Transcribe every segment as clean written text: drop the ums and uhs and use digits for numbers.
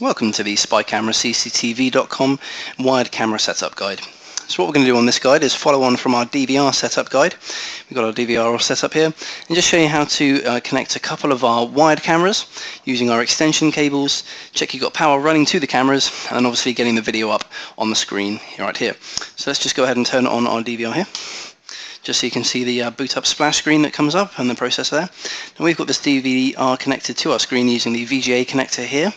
Welcome to the SpyCameraCCTV.com wired camera setup guide. So what we're going to do on this guide is follow on from our DVR setup guide. We've got our DVR all set up here and just show you how to connect a couple of our wired cameras using our extension cables, check you've got power running to the cameras, and obviously getting the video up on the screen right here. So let's just go ahead and turn on our DVR here, just so you can see the boot up splash screen that comes up and the processor there. Now we've got this DVR connected to our screen using the VGA connector here.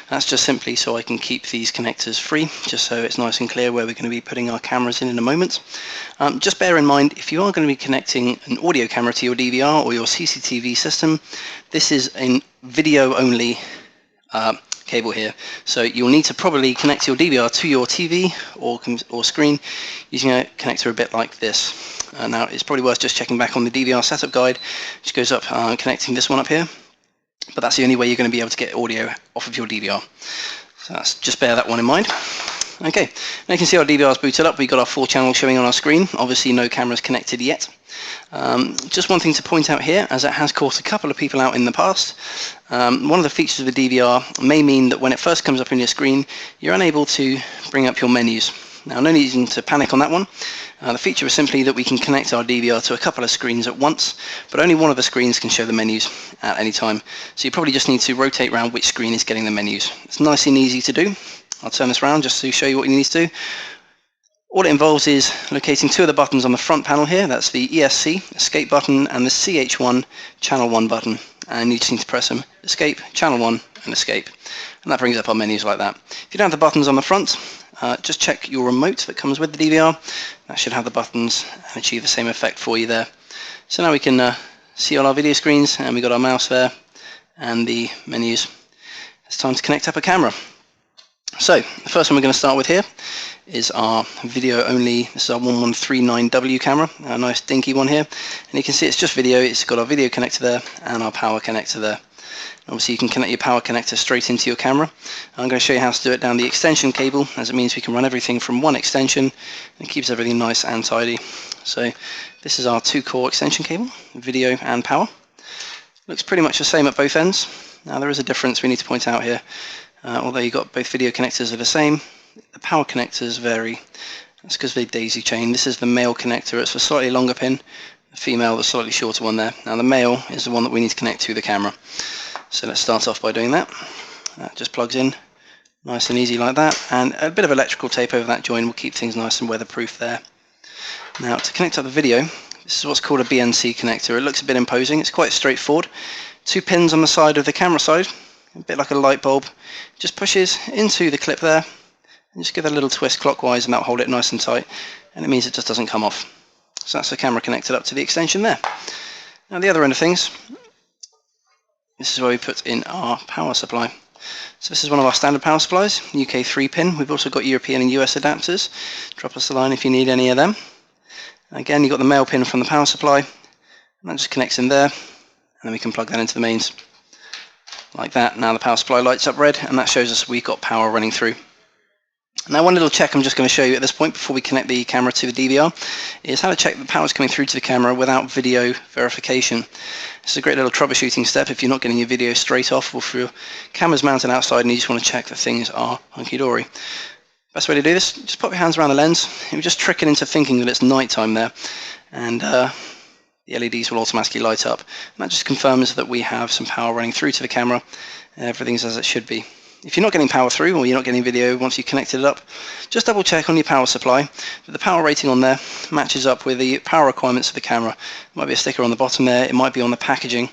That's just simply so I can keep these connectors free, just so it's nice and clear where we're going to be putting our cameras in a moment. Just bear in mind, if you are going to be connecting an audio camera to your DVR or your CCTV system, this is a video only cable here, so you'll need to probably connect your DVR to your TV or screen using a connector a bit like this. Now it's probably worth just checking back on the DVR setup guide, which goes up connecting this one up here, but that's the only way you're going to be able to get audio off of your DVR, so just bear that one in mind. Okay, now you can see our DVR is booted up. We've got our 4 channels showing on our screen. Obviously no cameras connected yet. Just one thing to point out here, as it has caught a couple of people out in the past, one of the features of the DVR may mean that when it first comes up on your screen, you're unable to bring up your menus. Now, no need to panic on that one. The feature is simply that we can connect our DVR to a couple of screens at once, but only one of the screens can show the menus at any time. So you probably just need to rotate around which screen is getting the menus. It's nice and easy to do. I'll turn this around just to show you what you need to do. All it involves is locating 2 of the buttons on the front panel here. That's the ESC, escape button, and the CH1, channel 1 button. And you just need to press them, escape, channel 1, and escape. And that brings up our menus like that. If you don't have the buttons on the front, just check your remote that comes with the DVR. That should have the buttons and achieve the same effect for you there. So now we can see all our video screens, and we've got our mouse there and the menus. It's time to connect up a camera. So the first one we're going to start with here is our video only. This is our 1139W camera, a nice dinky one here, and you can see it's just video. It's got our video connector there and our power connector there. Obviously you can connect your power connector straight into your camera. I'm going to show you how to do it down the extension cable, as it means we can run everything from one extension and it keeps everything nice and tidy. So this is our 2-core extension cable, video and power. Looks pretty much the same at both ends. Now there is a difference we need to point out here. Although you've got both video connectors are the same, the power connectors vary. That's because they daisy chain. This is the male connector, it's a slightly longer pin, the female, the slightly shorter one there. Now the male is the one that we need to connect to the camera. So let's start off by doing that. That just plugs in nice and easy like that, and a bit of electrical tape over that joint will keep things nice and weatherproof there. Now to connect up the video, this is what's called a BNC connector. It looks a bit imposing, it's quite straightforward. 2 pins on the side of the camera side, a bit like a light bulb, just pushes into the clip there and just give it a little twist clockwise and that'll hold it nice and tight, and it means it just doesn't come off. So that's the camera connected up to the extension there. Now the other end of things, this is where we put in our power supply. So this is one of our standard power supplies, UK 3-pin. We've also got European and US adapters. Drop us a line if you need any of them. Again, you've got the male pin from the power supply, and that just connects in there, and then we can plug that into the mains. Like that. Now the power supply lights up red, and that shows us we've got power running through. Now one little check I'm just going to show you at this point before we connect the camera to the DVR is how to check the power is coming through to the camera without video verification. This is a great little troubleshooting step if you're not getting your video straight off, or if your camera's mounted outside and you just want to check that things are hunky-dory. Best way to do this, just pop your hands around the lens. It will just trick it into thinking that it's night time there, and the LEDs will automatically light up. And that just confirms that we have some power running through to the camera and everything's as it should be. If you're not getting power through, or you're not getting video once you've connected it up, just double check on your power supply that the power rating on there matches up with the power requirements of the camera. There might be a sticker on the bottom there, it might be on the packaging.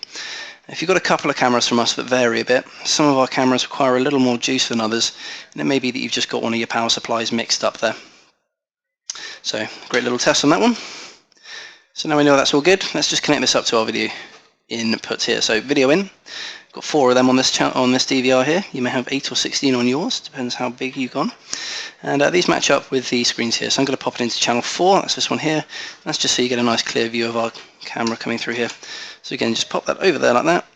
If you've got a couple of cameras from us that vary a bit, some of our cameras require a little more juice than others, and it may be that you've just got one of your power supplies mixed up there. So, great little test on that one. So now we know that's all good, let's just connect this up to our video inputs here. So video in, got 4 of them on this DVR here. You may have 8 or 16 on yours, depends how big you've gone. And these match up with the screens here. So I'm going to pop it into channel 4, that's this one here. That's just so you get a nice clear view of our camera coming through here. So again, just pop that over there like that,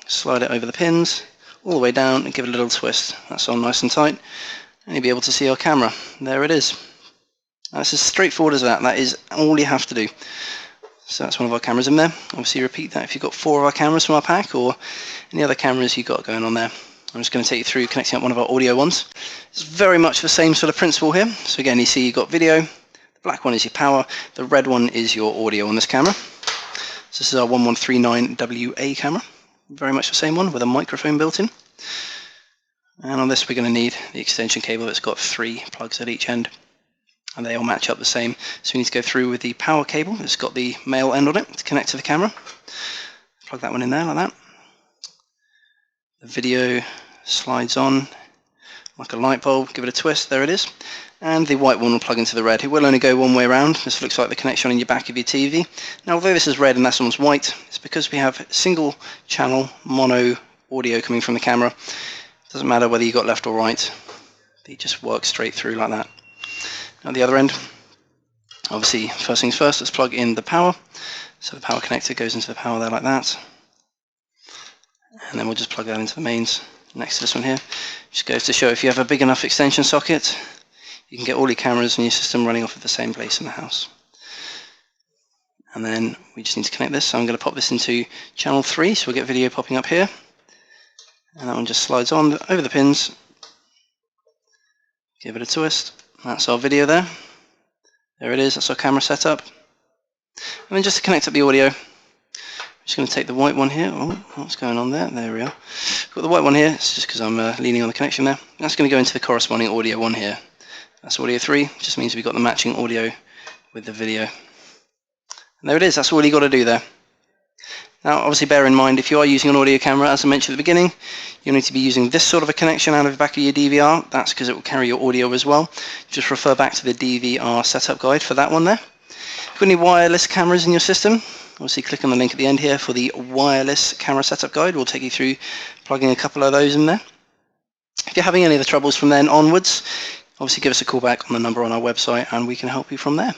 slide it over the pins, all the way down, and give it a little twist. That's all nice and tight, and you'll be able to see our camera. There it is. Now, it's as straightforward as that. That is all you have to do. So that's one of our cameras in there. Obviously repeat that if you've got 4 of our cameras from our pack, or any other cameras you've got going on there. I'm just going to take you through connecting up one of our audio ones. It's very much the same sort of principle here. So again, you see you've got video, the black one is your power, the red one is your audio on this camera. So this is our 1139WA camera, very much the same one with a microphone built in. And on this we're going to need the extension cable that's got 3 plugs at each end, and they all match up the same. So we need to go through with the power cable that's got the male end on it to connect to the camera. Plug that one in there like that. The video slides on like a light bulb, give it a twist, there it is. And the white one will plug into the red. It will only go one way around. This looks like the connection on your back of your TV. Now although this is red and that one's white, it's because we have single channel mono audio coming from the camera. It doesn't matter whether you got left or right, it just works straight through like that. Now the other end, obviously first things first, let's plug in the power. So the power connector goes into the power there like that. And then we'll just plug that into the mains next to this one here. Just goes to show if you have a big enough extension socket, you can get all your cameras and your system running off of the same place in the house. And then we just need to connect this. So I'm going to pop this into channel 3, so we'll get video popping up here. And that one just slides on over the pins. Give it a twist. That's our video there. There it is, that's our camera setup. And then just to connect up the audio, I'm just going to take the white one here. Oh, what's going on there? There we are. Got the white one here. It's just because I'm leaning on the connection there. That's going to go into the corresponding audio one here. That's audio 3. Just means we've got the matching audio with the video. And there it is. That's all you got to do there. Now, obviously, bear in mind if you are using an audio camera, as I mentioned at the beginning, you'll need to be using this sort of a connection out of the back of your DVR. That's because it will carry your audio as well. Just refer back to the DVR setup guide for that one there. If you've got any wireless cameras in your system, obviously click on the link at the end here for the wireless camera setup guide. We'll take you through plugging a couple of those in there. If you're having any of the troubles from then onwards, obviously give us a call back on the number on our website and we can help you from there.